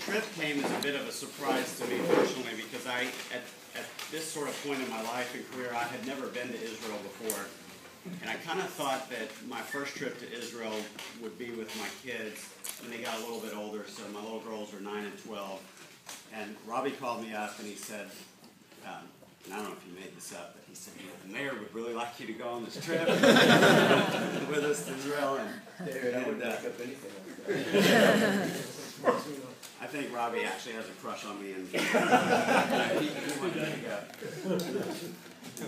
trip came as a bit of a surprise to me personally because at this sort of point in my life and career, I had never been to Israel before. And I kind of thought that my first trip to Israel would be with my kids when they got a little bit older. So my little girls are 9 and 12. And Robbie called me up and he said, and I don't know if you made this up, but he said, the mayor would really like you to go on this trip with us to Israel. And I wouldn't back up anything. I think Robbie actually has a crush on me, and he wanted me to go.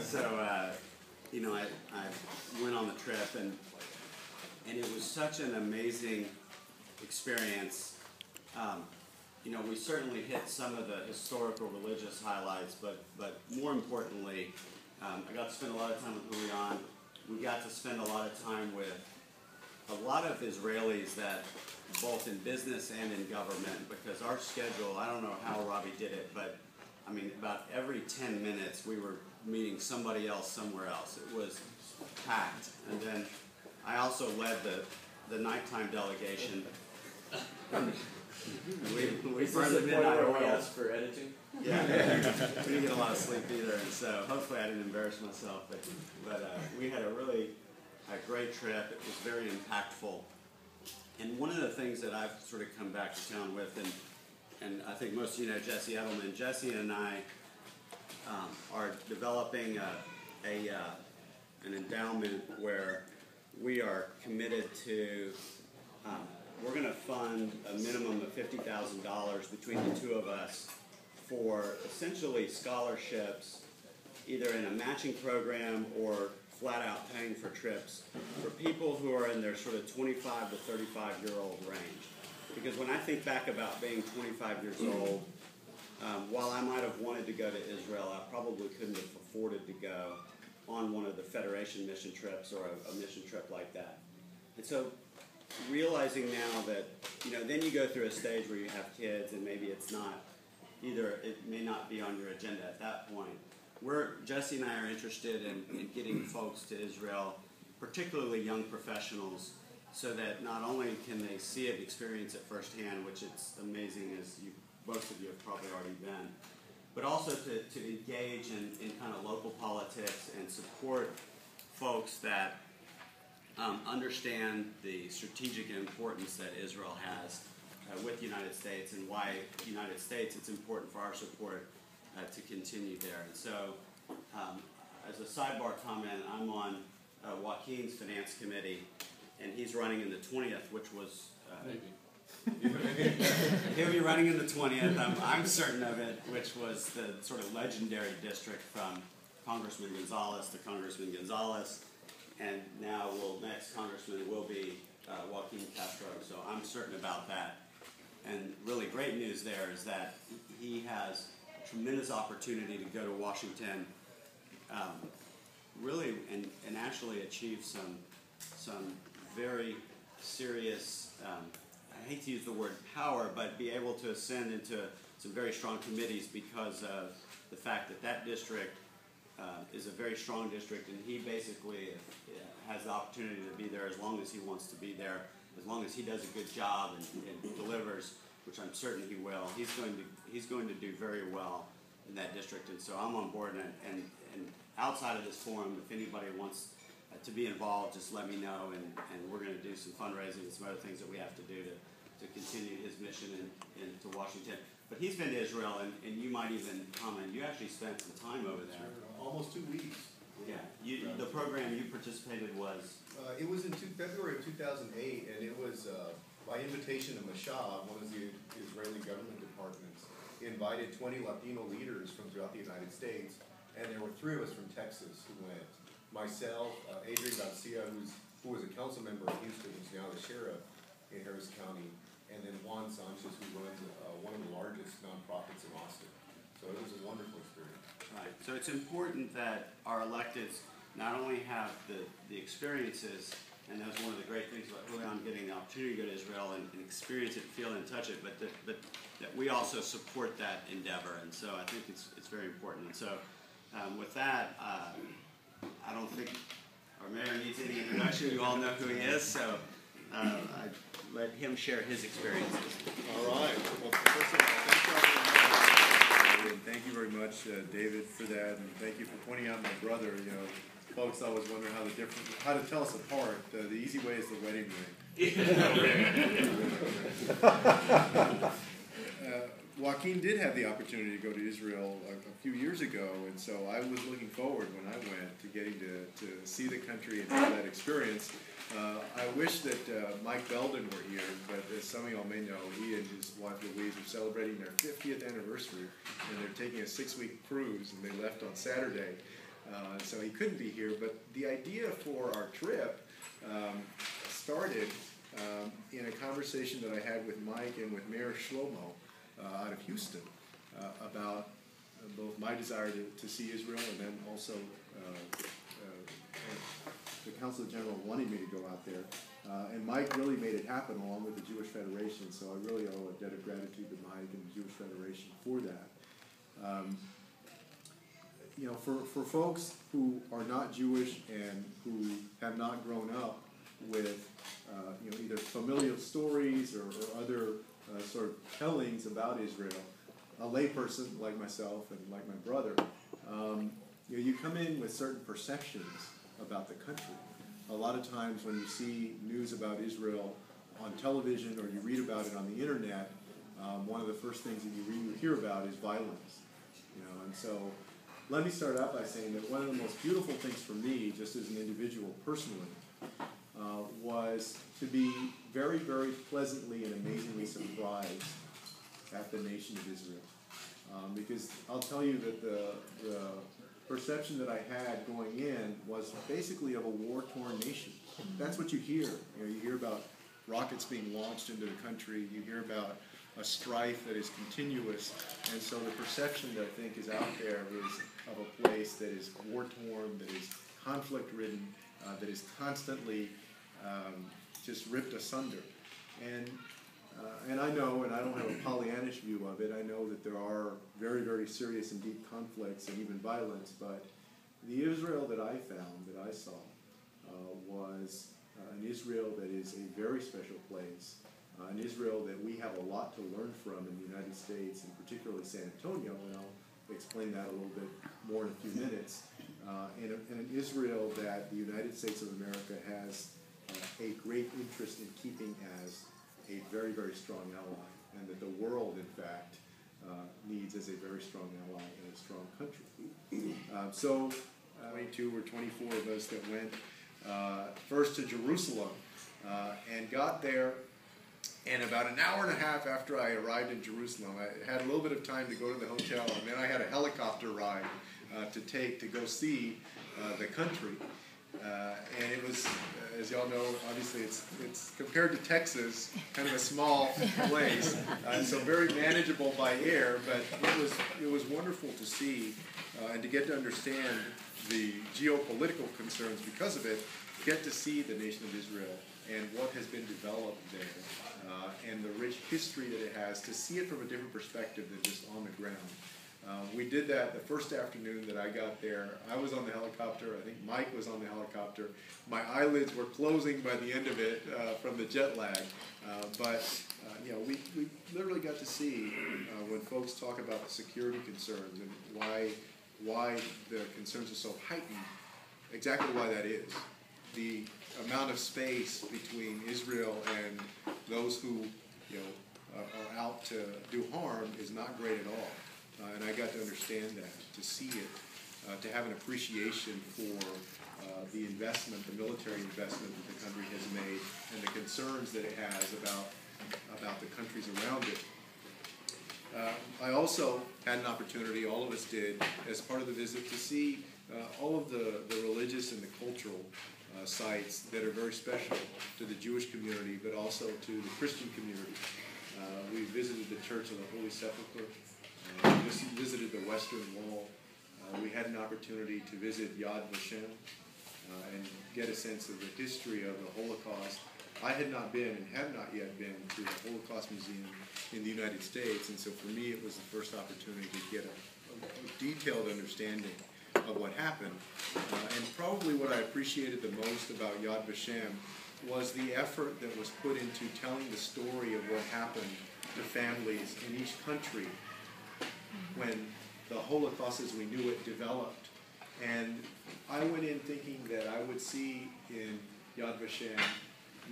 So, you know, I went on the trip, and it was such an amazing experience. You know, we certainly hit some of the historical religious highlights, but more importantly, I got to spend a lot of time with Julian. We got to spend a lot of time with a lot of Israelis that, both in business and in government, because our schedule, I don't know how Robbie did it, but I mean, about every 10 minutes we were meeting somebody else somewhere else. It was packed. And then I also led the nighttime delegation. We burned the midnight oil for editing. Yeah, we didn't get a lot of sleep either, and so hopefully I didn't embarrass myself. But we had a great trip. It was very impactful. And one of the things that I've sort of come back to town with, and I think most of you know Jesse Adelman. Jesse and I are developing an endowment where we are committed to. We're going to fund a minimum of $50,000 between the two of us for essentially scholarships, either in a matching program or flat out paying for trips for people who are in their sort of 25 to 35-year-old range. Because when I think back about being 25 years old, while I might have wanted to go to Israel, I probably couldn't have afforded to go on one of the Federation mission trips or a mission trip like that. And so realizing now that, you know, then you go through a stage where you have kids and maybe it's not, either it may not be on your agenda at that point. Jesse and I are interested in getting folks to Israel, particularly young professionals, so that not only can they see it, experience it firsthand, which it's amazing as most of you have probably already been, but also to engage in kind of local politics and support folks that understand the strategic importance that Israel has with the United States and why the United States, it's important for our support to continue there. And so, as a sidebar comment, I'm on Joaquin's finance committee, and he's running in the 20th, which was... He'll be running in the 20th, I'm certain of it, which was the sort of legendary district from Congressman Gonzalez to Congressman Gonzalez, and now next Congressman will be Joaquin Castro, so I'm certain about that. And really great news there is that he has a tremendous opportunity to go to Washington, really, and actually achieve some very serious, I hate to use the word power, but be able to ascend into some very strong committees because of the fact that that district is a very strong district, and he basically has the opportunity to be there as long as he wants to be there, as long as he does a good job and delivers, which I'm certain he will. He's going to do very well in that district, and so I'm on board. And outside of this forum, if anybody wants to be involved, just let me know, and we're going to do some fundraising and some other things that we have to do to continue his mission into Washington. But he's been to Israel, and you might even comment, you actually spent some time over there. Sure. Almost 2 weeks. Yeah. The program you participated was? It was in February of 2008, and it was by invitation of Mashab, one of the Israeli government departments, invited 20 Latino leaders from throughout the United States, and there were 3 of us from Texas who went. Myself, Adrian Garcia, who was a council member of Houston, who's now the sheriff in Harris County, and then Juan Sanchez, who runs one of the largest nonprofits in Austin. So it was a wonderful experience. Right. So it's important that our electeds not only have the experiences, and that was one of the great things about Julian getting the opportunity to go to Israel and experience it, feel it, and touch it, but that we also support that endeavor. And so I think it's very important. And so with that, I don't think our mayor needs any introduction. You all know who he is. So let him share his experiences. All right. Well, first of all, thank you very much, David, for that, and thank you for pointing out my brother. You know, folks always wonder how to tell us apart. The easy way is the wedding ring. Joaquin did have the opportunity to go to Israel a few years ago, and so I was looking forward when I went to getting to see the country and have that experience. I wish that Mike Belden were here, but as some of y'all may know, he and his wife Louise are celebrating their 50th anniversary, and they're taking a 6-week cruise, and they left on Saturday, so he couldn't be here. But the idea for our trip started in a conversation that I had with Mike and with Mayor Shlomo out of Houston about both my desire to see Israel, and then also the Council General wanting me to go out there. And Mike really made it happen along with the Jewish Federation, so I really owe a debt of gratitude to Mike and the Jewish Federation for that. You know, for folks who are not Jewish and who have not grown up with you know, either familial stories or other sort of tellings about Israel, a layperson like myself and like my brother, you know, you come in with certain perceptions about the country. A lot of times when you see news about Israel on television or you read about it on the internet, one of the first things that you hear about is violence. You know, and so let me start out by saying that one of the most beautiful things for me, just as an individual personally, was to be very, very pleasantly and amazingly surprised at the nation of Israel. Because I'll tell you that the perception that I had going in was basically of a war-torn nation. That's what you hear. You know, you hear about rockets being launched into the country. You hear about a strife that is continuous. And so the perception that I think is out there is of a place that is war-torn, that is conflict-ridden, that is constantly just ripped asunder. And I know, and I don't have a Pollyannish view of it, I know that there are very, very serious and deep conflicts and even violence, but the Israel that I found, that I saw, was an Israel that is a very special place, an Israel that we have a lot to learn from in the United States, and particularly San Antonio, and I'll explain that a little bit more in a few minutes, and an Israel that the United States of America has a great interest in keeping as a very, very strong ally, and that the world, in fact, needs as a very strong ally and a strong country. So 22 or 24 of us that went first to Jerusalem and got there, and about an hour and a half after I arrived in Jerusalem, I had a little bit of time to go to the hotel, and then I had a helicopter ride to go see the country. And it was, as y'all know, obviously it's compared to Texas, kind of a small place, so very manageable by air. But it was wonderful to see and to get to understand the geopolitical concerns because of it. Get to see the nation of Israel and what has been developed there, and the rich history that it has. To see it from a different perspective than just on the ground. We did that the first afternoon that I got there. I was on the helicopter. I think Mike was on the helicopter. My eyelids were closing by the end of it from the jet lag. But you know, we literally got to see when folks talk about the security concerns and why the concerns are so heightened, exactly why that is. The amount of space between Israel and those who, you know, are out to do harm is not great at all. And I got to understand that, to see it, to have an appreciation for the investment, the military investment that the country has made, and the concerns that it has about the countries around it. I also had an opportunity, all of us did, as part of the visit, to see all of the religious and the cultural sites that are very special to the Jewish community, but also to the Christian community. We visited the Church of the Holy Sepulchre. We visited the Western Wall. We had an opportunity to visit Yad Vashem and get a sense of the history of the Holocaust. I had not been and have not yet been to the Holocaust Museum in the United States, and so for me it was the first opportunity to get a detailed understanding of what happened. And probably what I appreciated the most about Yad Vashem was the effort that was put into telling the story of what happened to families in each country when the Holocaust as we knew it developed. And I went in thinking that I would see in Yad Vashem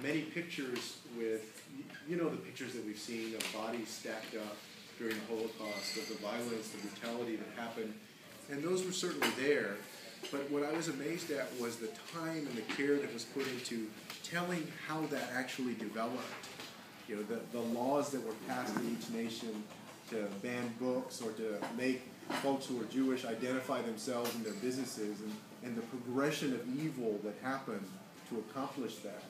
many pictures with, you know, the pictures that we've seen of bodies stacked up during the Holocaust, of the violence, the brutality that happened. And those were certainly there. But what I was amazed at was the time and the care that was put into telling how that actually developed. You know, the laws that were passed in each nation to ban books or to make folks who are Jewish identify themselves in their businesses, and the progression of evil that happened to accomplish that.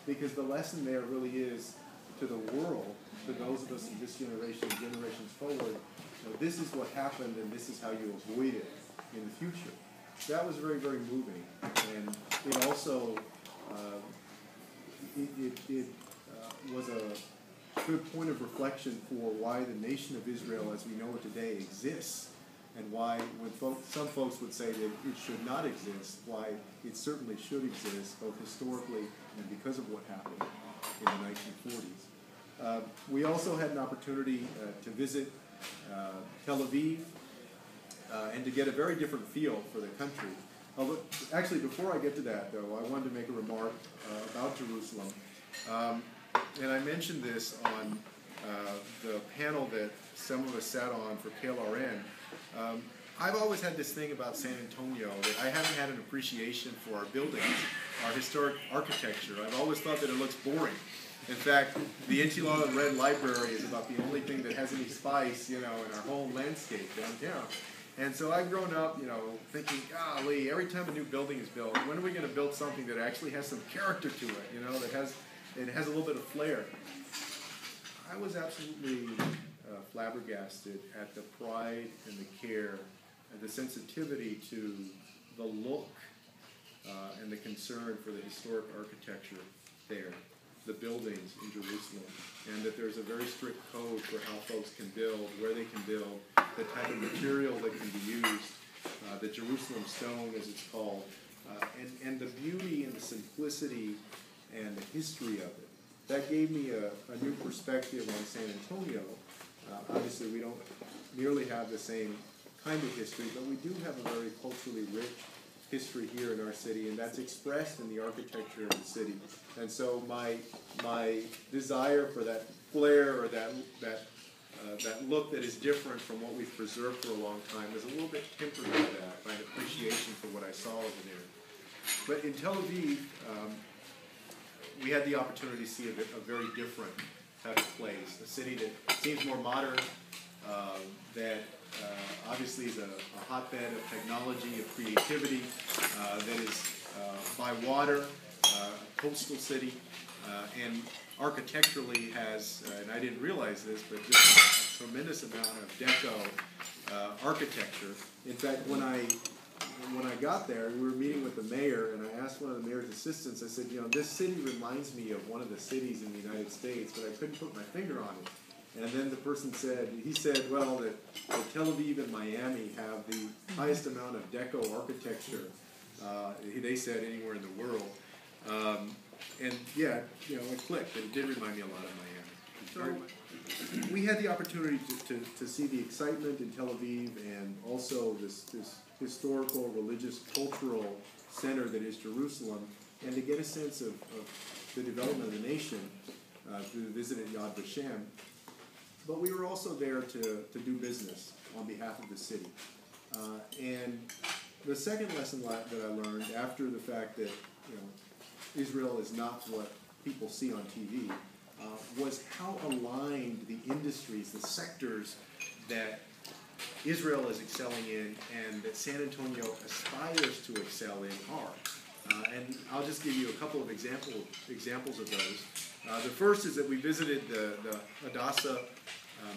Because the lesson there really is to the world, to those of us in this generation, generations forward, you know, this is what happened and this is how you avoid it in the future. That was very, very moving. And it also, was a good point of reflection for why the nation of Israel as we know it today exists, and why when some folks would say that it should not exist, why it certainly should exist, both historically and because of what happened in the 1940s. We also had an opportunity to visit Tel Aviv and to get a very different feel for the country. Actually, before I get to that, though, I wanted to make a remark about Jerusalem. And I mentioned this on the panel that some of us sat on for KLRN. I've always had this thing about San Antonio that I haven't had an appreciation for our buildings, our historic architecture. I've always thought that it looks boring. In fact, the Enchilada Red Library is about the only thing that has any spice, you know, in our whole landscape downtown. And so I've grown up, you know, thinking, golly, every time a new building is built, when are we going to build something that actually has some character to it, you know, that has a little bit of flair. I was absolutely flabbergasted at the pride and the care and the sensitivity to the look and the concern for the historic architecture there, the buildings in Jerusalem, and that there's a very strict code for how folks can build, where they can build, the type of material that can be used, the Jerusalem stone as it's called, and the beauty and the simplicity and the history of it. That gave me a new perspective on San Antonio. Obviously, we don't nearly have the same kind of history, but we do have a very culturally rich history here in our city, and that's expressed in the architecture of the city. And so my desire for that flair or that look that is different from what we've preserved for a long time is a little bit tempered by that, by an appreciation for what I saw over there. But in Tel Aviv, we had the opportunity to see a very different type of place, a city that seems more modern, that obviously is a hotbed of technology, of creativity, that is by water, a coastal city, and architecturally has, and I didn't realize this, but just a tremendous amount of deco architecture. In fact, when I got there, we were meeting with the mayor, and I asked one of the mayor's assistants, I said, you know, this city reminds me of one of the cities in the United States, but I couldn't put my finger on it. And then the person said, well, that Tel Aviv and Miami have the highest amount of deco architecture, they said, anywhere in the world. And yeah, you know, it clicked. It did remind me a lot of Miami. So we had the opportunity to see the excitement in Tel Aviv, and also this historical, religious, cultural center that is Jerusalem, and to get a sense of the development of the nation through the visit at Yad Vashem. But we were also there to do business on behalf of the city. And the second lesson that I learned after the fact that, you know, Israel is not what people see on TV, was how aligned the industries, the sectors that Israel is excelling in and that San Antonio aspires to excel in are. And I'll just give you a couple of examples of those. The first is that we visited the Hadassah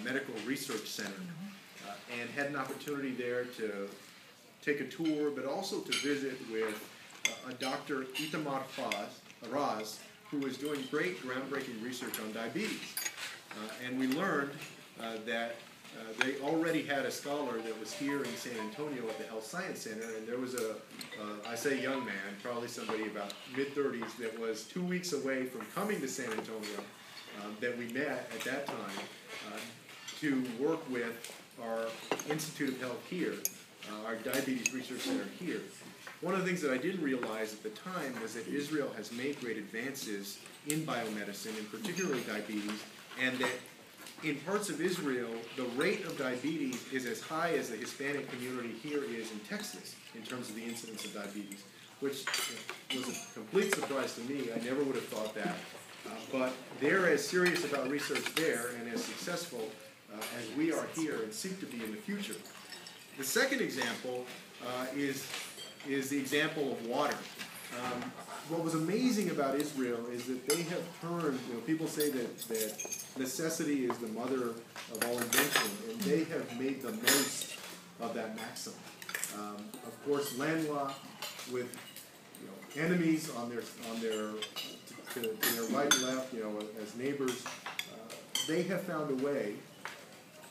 Medical Research Center and had an opportunity there to take a tour, but also to visit with a Dr. Itamar Raz, who was doing great groundbreaking research on diabetes. And we learned that they already had a scholar that was here in San Antonio at the Health Science Center, and there was I say young man, probably somebody about mid-30s, that was 2 weeks away from coming to San Antonio, that we met at that time to work with our Institute of Health here, our Diabetes Research Center here. One of the things that I didn't realize at the time was that Israel has made great advances in biomedicine, and particularly diabetes, and that in parts of Israel, the rate of diabetes is as high as the Hispanic community here is in Texas in terms of the incidence of diabetes, which was a complete surprise to me. I never would have thought that. But they're as serious about research there and as successful as we are here and seek to be in the future. The second example is the example of water. What was amazing about Israel is that they have turned, people say that necessity is the mother of all invention, and they have made the most of that maxim. Of course, landlocked with enemies on their to their right and left, as neighbors, they have found a way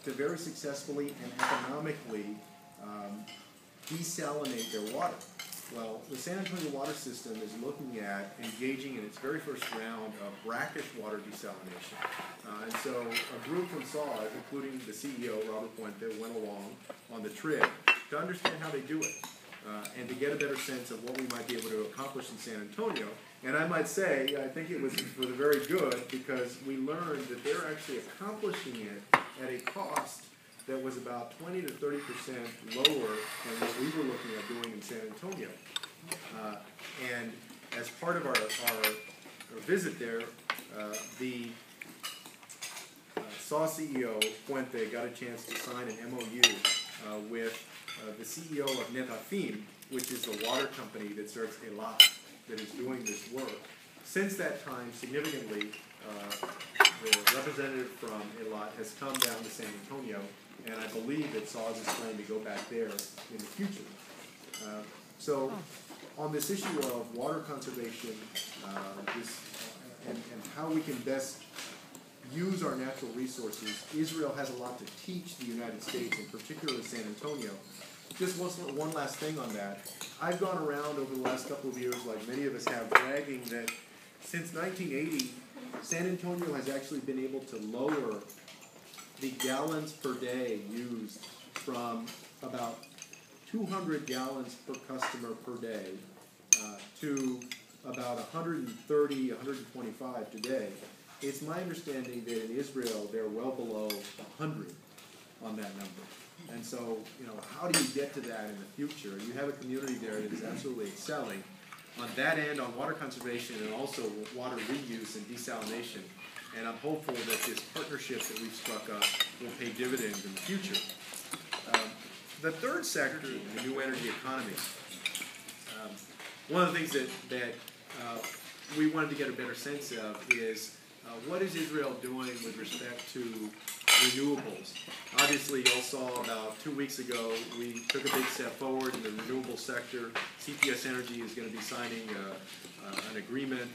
to very successfully and economically desalinate their water. Well, the San Antonio water system is looking at engaging in its very first round of brackish water desalination. And so a group from SAWS, including the CEO, Robert Puente, went along on the trip to understand how they do it and to get a better sense of what we might be able to accomplish in San Antonio. And I might say, I think it was for the very good, because we learned that they're actually accomplishing it at a cost that was about 20 to 30% lower than what we were looking at doing in San Antonio. And as part of our visit there, the SAW CEO, Puente, got a chance to sign an MOU with the CEO of Netafim, which is the water company that serves Eilat, that is doing this work. Since that time, significantly, the representative from Eilat has come down to San Antonio, and I believe that SAWS is planning to go back there in the future. So on this issue of water conservation and how we can best use our natural resources, Israel has a lot to teach the United States, and particularly San Antonio. Just one last thing on that. I've gone around over the last couple of years, like many of us have, bragging that since 1980, San Antonio has actually been able to lower the gallons per day used from about 200 gallons per customer per day to about 130, 125 today. It's my understanding that in Israel they're well below 100 on that number. And so, how do you get to that in the future? You have a community there that is absolutely excelling on that end, on water conservation, and also water reuse and desalination. And I'm hopeful that this partnership that we've struck up will pay dividends in the future. The third sector, the new energy economy. One of the things that we wanted to get a better sense of is what is Israel doing with respect to renewables? Obviously, you all saw about 2 weeks ago, we took a big step forward in the renewable sector. CPS Energy is going to be signing an agreement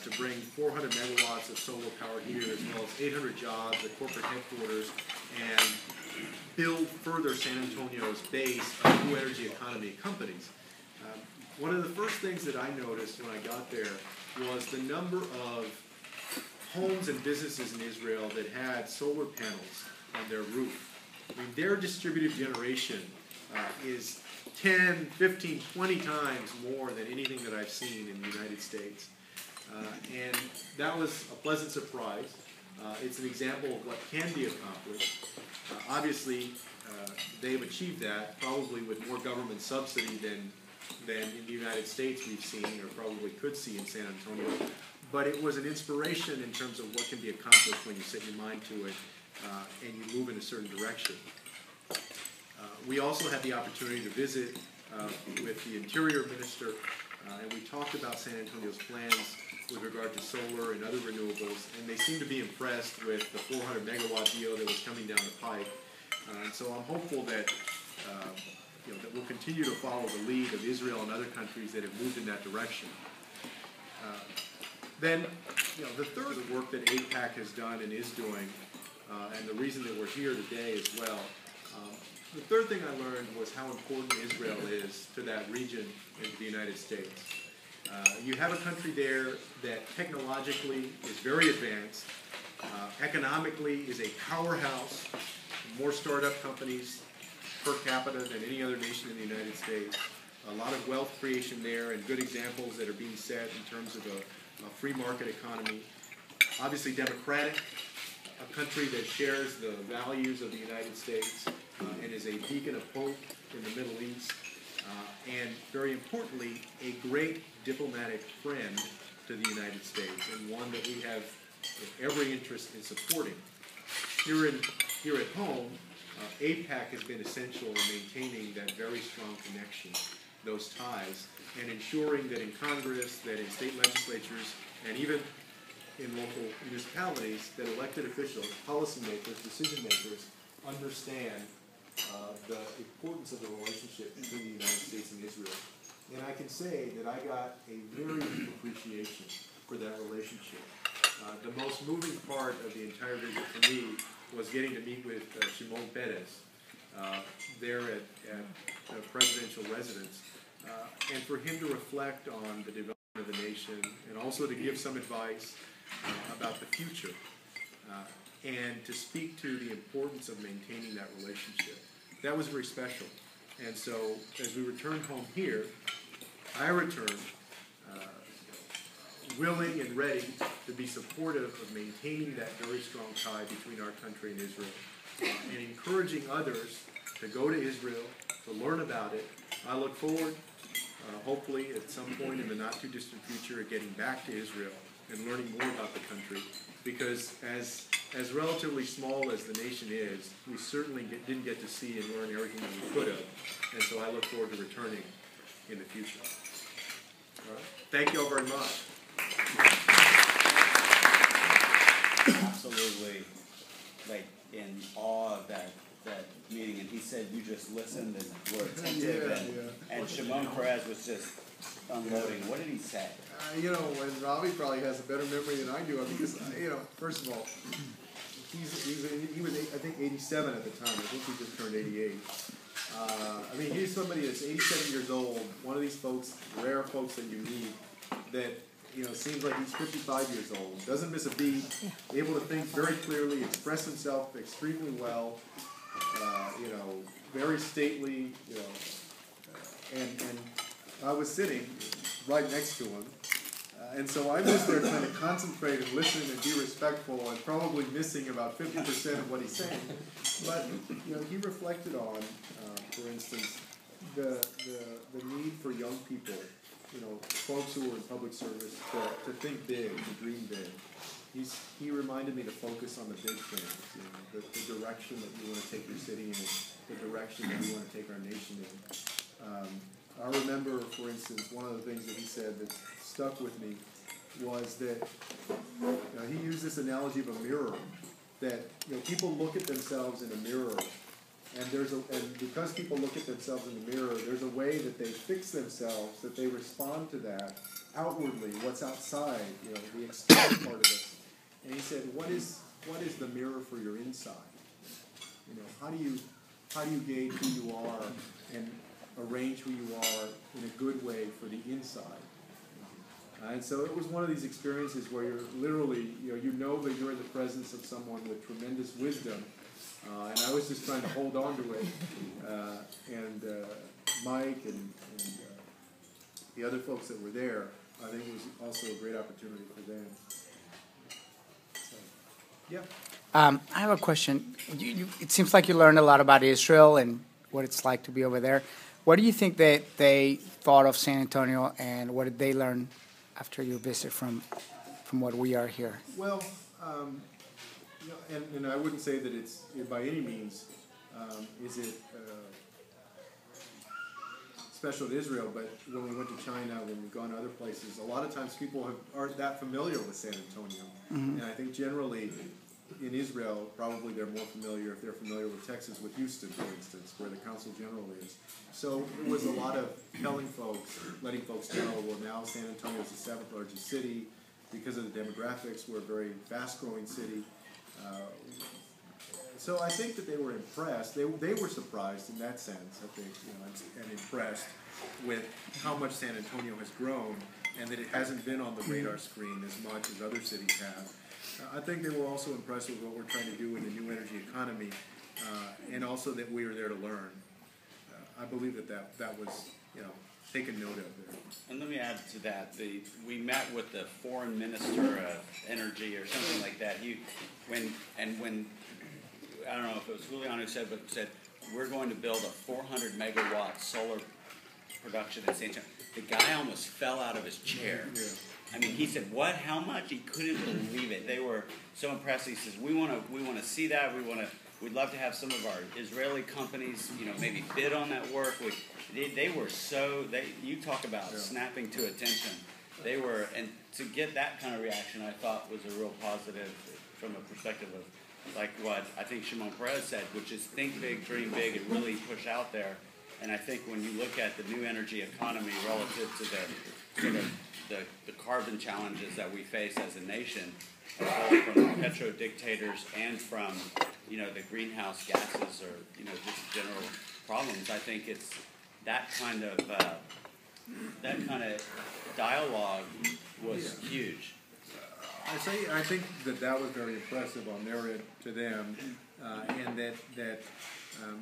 to bring 400 megawatts of solar power here, as well as 800 jobs at corporate headquarters, and build further San Antonio's base of new energy economy companies. One of the first things that I noticed when I got there was the number of homes and businesses in Israel that had solar panels on their roof. I mean, their distributed generation is 10, 15, 20 times more than anything that I've seen in the United States. And that was a pleasant surprise. It's an example of what can be accomplished. Obviously, they've achieved that probably with more government subsidy than in the United States we've seen, or probably could see in San Antonio. But it was an inspiration in terms of what can be accomplished when you set your mind to it and you move in a certain direction. We also had the opportunity to visit with the Interior Minister, and we talked about San Antonio's plans with regard to solar and other renewables, and they seemed to be impressed with the 400 megawatt deal that was coming down the pipe. And so I'm hopeful that that we'll continue to follow the lead of Israel and other countries that have moved in that direction. Then, the third work that AIPAC has done and is doing and the reason that we're here today as well. The third thing I learned was how important Israel is to that region and to the United States. You have a country there that technologically is very advanced, economically is a powerhouse, more startup companies per capita than any other nation in the United States. A lot of wealth creation there and good examples that are being set in terms of a free market economy. Obviously democratic, a country that shares the values of the United States and is a beacon of hope in the Middle East. And very importantly, a great diplomatic friend to the United States, and one that we have every interest in supporting. Here at home, AIPAC has been essential in maintaining that very strong connection, those ties, and ensuring that in Congress, that in state legislatures, and even in local municipalities, that elected officials, policymakers, decision makers understand the importance of the relationship between the United States and Israel. And I can say that I got a very deep appreciation for that relationship. The most moving part of the entire visit for me was getting to meet with Shimon Peres there at the presidential residence, and for him to reflect on the development of the nation and also to give some advice about the future and to speak to the importance of maintaining that relationship. That was very special. And so as we returned home here, I returned willing and ready to be supportive of maintaining that very strong tie between our country and Israel, and encouraging others to go to Israel, to learn about it. I look forward, hopefully at some point in the not too distant future, of getting back to Israel and learning more about the country, because as relatively small as the nation is, we certainly didn't get to see and learn everything that we could have, and so I look forward to returning in the future. All right. Thank you all very much. Absolutely, like in awe of that meeting, and he said you just listened and were attentive, and Shimon Peres was just unloading. What did he say? And Robbie probably has a better memory than I do, because first of all, he was I think 87 at the time. I think he just turned 88. He's somebody that's 87 years old, one of these folks, rare folks that you meet, that seems like he's 55 years old, doesn't miss a beat, able to think very clearly, express himself extremely well, very stately, and I was sitting right next to him, and so I was there trying to concentrate and listen and be respectful, and probably missing about 50% of what he's saying. But he reflected on, for instance, the need for young people, folks who are in public service, to think big, to dream big. He reminded me to focus on the big things, the direction that you want to take your city in, the direction that we want to take our nation in. I remember, for instance, one of the things that he said that stuck with me was that he used this analogy of a mirror, that people look at themselves in a mirror, and because people look at themselves in the mirror, there's a way that they fix themselves, that they respond to that outwardly, what's outside, the external part of it. And he said, what is the mirror for your inside? How do you gauge who you are and arrange who you are in a good way for the inside? And so it was one of these experiences where you're literally, that you're in the presence of someone with tremendous wisdom, and I was just trying to hold on to it. And Mike and the other folks that were there, I think it was also a great opportunity for them. So, yeah. I have a question. It seems like you learned a lot about Israel and what it's like to be over there. What do you think that they thought of San Antonio, and what did they learn after your visit from what we are here? Well, and I wouldn't say that it's by any means is it special to Israel, but when we went to China, when we've gone to other places, a lot of times people aren't that familiar with San Antonio. Mm-hmm. And I think generally in Israel, probably they're more familiar, if they're familiar with Texas, with Houston, for instance, where the Consul General is. So it was a lot of telling folks, letting folks know, well, now San Antonio is the seventh largest city. Because of the demographics, we're a very fast-growing city. So I think that they were impressed. They were surprised in that sense, I think, and impressed with how much San Antonio has grown, and that it hasn't been on the radar screen as much as other cities have. I think they were also impressed with what we're trying to do in the new energy economy, and also that we were there to learn. I believe that was, taken note of there. And let me add to that, we met with the foreign minister of energy or something like that. When I don't know if it was Julian who said, but said we're going to build a 400 megawatt solar production in San Antonio. The guy almost fell out of his chair. Yeah. I mean, he said, "What? How much?" He couldn't believe it. They were so impressed. He says, "We want to see that. We'd love to have some of our Israeli companies, maybe bid on that work." They were so. You talk about snapping to attention. They were, and to get that kind of reaction, I thought was a real positive from a perspective of, like what I think Shimon Peres said, which is think big, dream big, and really push out there. And I think when you look at the new energy economy relative to the sort of the carbon challenges that we face as a nation, both from the petro dictators and from the greenhouse gases or just general problems, I think it's that kind of dialogue was huge. I think that was very impressive on their end to them, and that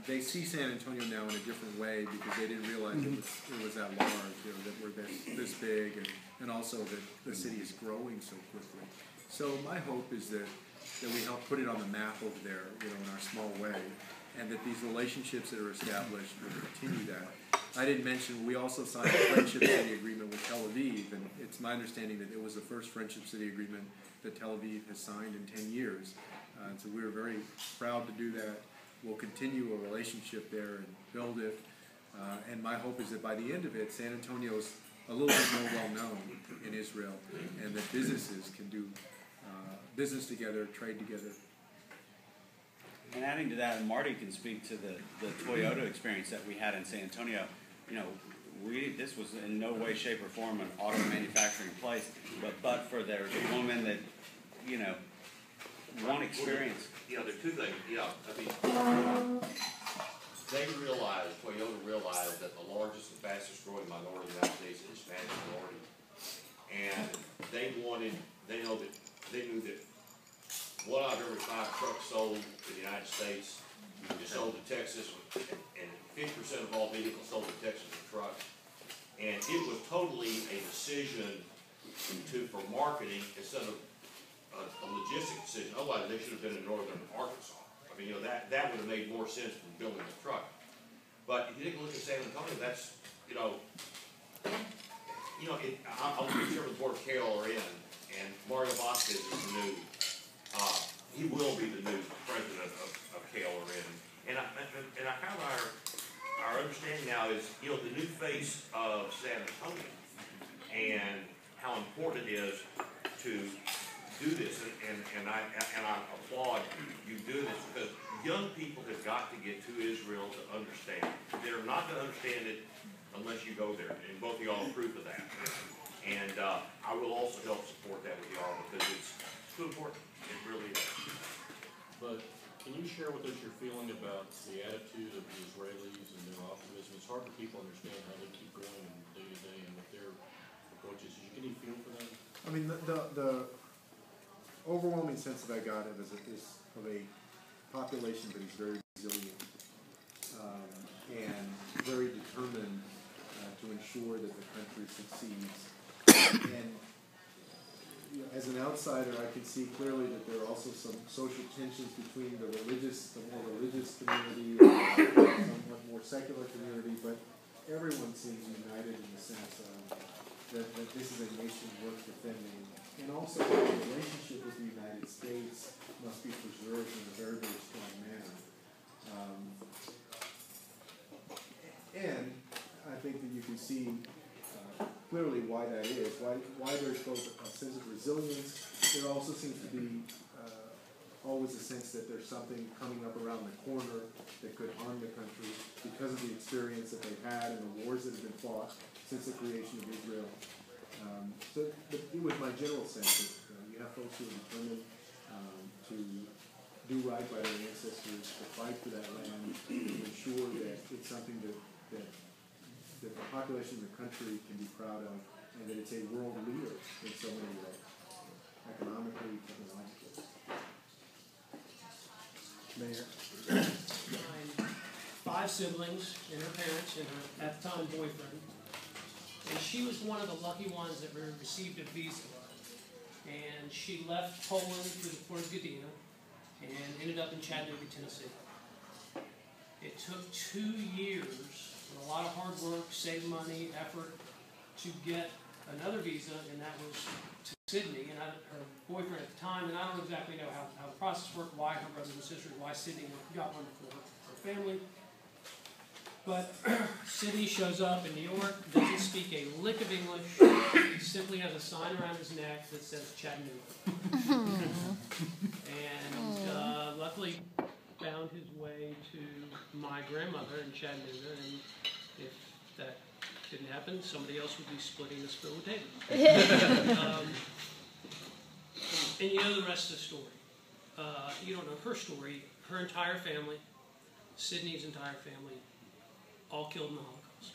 they see San Antonio now in a different way because they didn't realize it was that large, that we're this big, and also that the city is growing so quickly. So my hope is that we help put it on the map over there, in our small way, and that these relationships that are established will continue that. I didn't mention, we also signed a Friendship City Agreement with Tel Aviv, and it's my understanding that it was the first Friendship City Agreement that Tel Aviv has signed in 10 years. And so we were very proud to do that. We'll continue a relationship there and build it. And my hope is that by the end of it, San Antonio's a little bit more well-known in Israel, and that businesses can do business together, trade together. And adding to that, and Marty can speak to the Toyota experience that we had in San Antonio. This was in no way, shape, or form an auto manufacturing place, but for there's a woman that, one experience. There are two things. Toyota realized that the largest and fastest growing minority in the United States is the Hispanic minority, and they knew that 1 out of every 5 trucks sold in the United States is sold to Texas, and 50% of all vehicles sold in Texas are trucks. And it was totally a decision for marketing instead of a logistic decision. Otherwise, they should have been in northern Arkansas. I mean, that would have made more sense than building a truck. But if you take a look at San Antonio, that's, I'll be sure the board of Carol are in, and Mario Vasquez is the new. He will be the new president of KLRN. And our understanding now is, the new face of San Antonio and how important it is to do this. And I applaud you do this because young people have got to get to Israel to understand. They're not going to understand it unless you go there. And both of y'all approve of that. And I will also help support that with y'all because it's too important. It really is. But can you share with us your feeling about the attitude of the Israelis and their optimism? It's hard for people to understand how they keep going day to day and what their approach is. Did you get any feel for that? I mean, the overwhelming sense that I got of is of a population that is very resilient and very determined to ensure that the country succeeds. And as an outsider, I can see clearly that there are also some social tensions between the more religious community and the somewhat more secular community, but everyone seems united in the sense that this is a nation worth defending. And also the relationship with the United States must be preserved in a very, very strong manner. And I think that you can see clearly why that is, why there's both a sense of resilience. There also seems to be always a sense that there's something coming up around the corner that could harm the country because of the experience that they've had and the wars that have been fought since the creation of Israel. So it was my general sense that you have folks who are determined to do right by their ancestors, to fight for that land, to ensure that it's something that the population of the country can be proud of, and that it's a world leader in so many ways, economically, technologically. Mayor. 5 siblings and her parents and her, at the time, boyfriend. And she was one of the lucky ones that received a visa. And she left Poland through the port of Gdynia and ended up in Chattanooga, Tennessee. It took 2 years, with a lot of hard work, saved money, effort, to get another visa, and that was to Sydney, and her boyfriend at the time, and I don't exactly know how the process worked, why her brothers and sisters, why Sydney got one for her family. But Sydney shows up in New York, doesn't speak a lick of English, simply has a sign around his neck that says Chattanooga. And luckily found his way to my grandmother in Chattanooga, and if that didn't happen, somebody else would be splitting the spill with David. And you know the rest of the story. You don't know her story. Her entire family, Sydney's entire family, all killed in the Holocaust.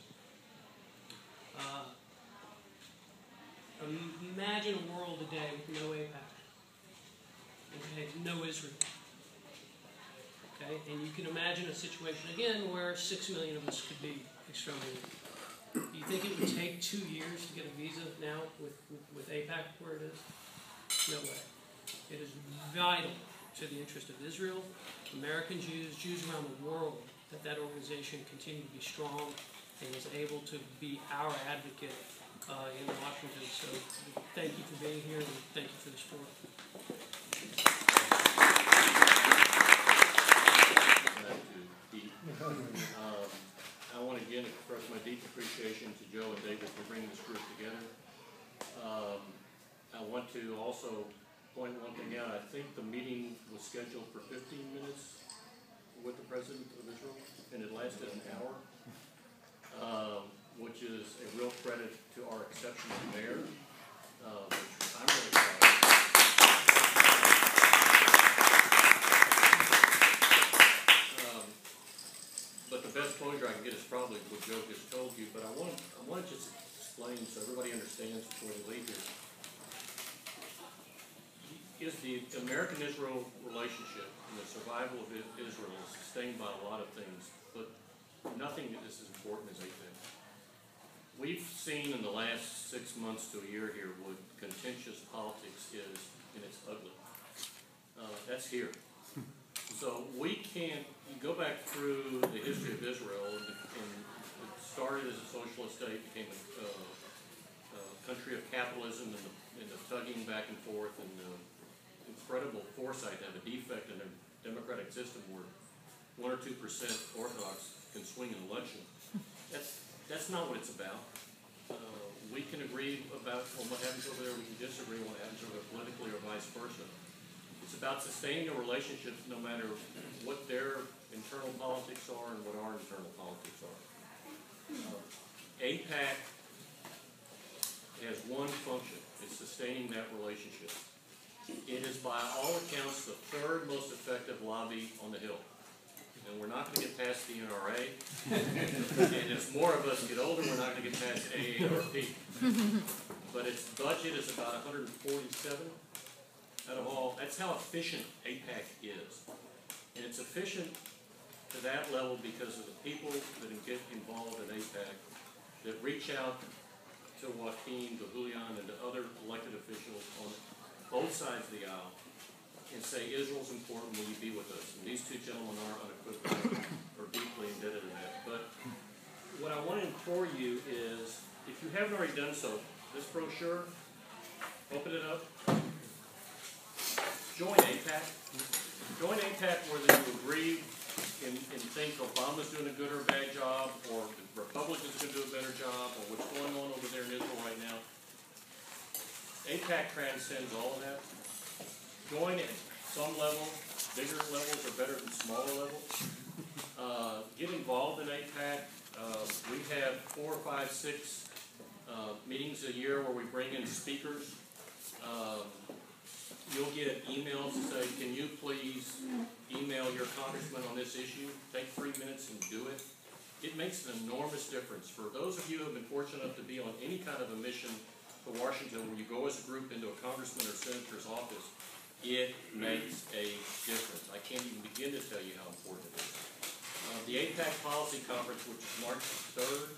Imagine a world today with no AIPAC. Okay, no Israel. Okay, and you can imagine a situation again where 6 million of us could be exterminated. Do you think it would take 2 years to get a visa now with AIPAC where it is? No way. It is vital to the interest of Israel, American Jews, Jews around the world, that organization continue to be strong and is able to be our advocate in Washington. So thank you for being here, and thank you for the support. I want to again express my deep appreciation to Joe and David for bringing this group together. I want to also point one thing out. I think the meeting was scheduled for 15 minutes with the President of Israel, and it lasted an hour, which is a real credit to our exceptional mayor, which I'm really proud of. But the best closure I can get is probably what Joe just told you, but I want to just explain so everybody understands before they leave here. Is the American-Israel relationship and the survival of Israel is sustained by a lot of things, but nothing is as important as AIPAC. We've seen in the last 6 months to a year here what contentious politics is, and it's ugly. That's here. So we can't go back through the history of Israel, and it started as a socialist state, became a country of capitalism and the tugging back and forth, and incredible foresight to have a defect in their democratic system where 1 or 2% Orthodox can swing an election. That's not what it's about. We can agree about what happens over there, we can disagree on what happens over there politically or vice versa. It's about sustaining a relationship no matter what their internal politics are and what our internal politics are. AIPAC has one function, it's sustaining that relationship. It is by all accounts the 3rd most effective lobby on the Hill. And we're not going to get past the NRA. And as more of us get older, we're not going to get past AARP. But its budget is about 147 out of all. That's how efficient AIPAC is. And it's efficient to that level because of the people that get involved in AIPAC that reach out to Joaquin, to Julian, and to other elected officials on both sides of the aisle and say, Israel's important, will you be with us? And these two gentlemen are unequivocally or deeply indebted to that. But what I want to implore you is, if you haven't already done so, this brochure, open it up, join AIPAC. Join AIPAC whether you agree and think Obama's doing a good or a bad job, or the Republicans are going to do a better job, or what's going on over there in Israel right now. AIPAC transcends all of that. Join at some level. Bigger levels are better than smaller levels. Get involved in AIPAC. We have 4, 5, 6 meetings a year where we bring in speakers. you'll get emails to say, can you please email your congressman on this issue? Take 3 minutes and do it. It makes an enormous difference. For those of you who have been fortunate enough to be on any kind of a mission to Washington, where you go as a group into a congressman or senator's office, it makes a difference. I can't even begin to tell you how important it is. The AIPAC Policy Conference, which is March 3rd,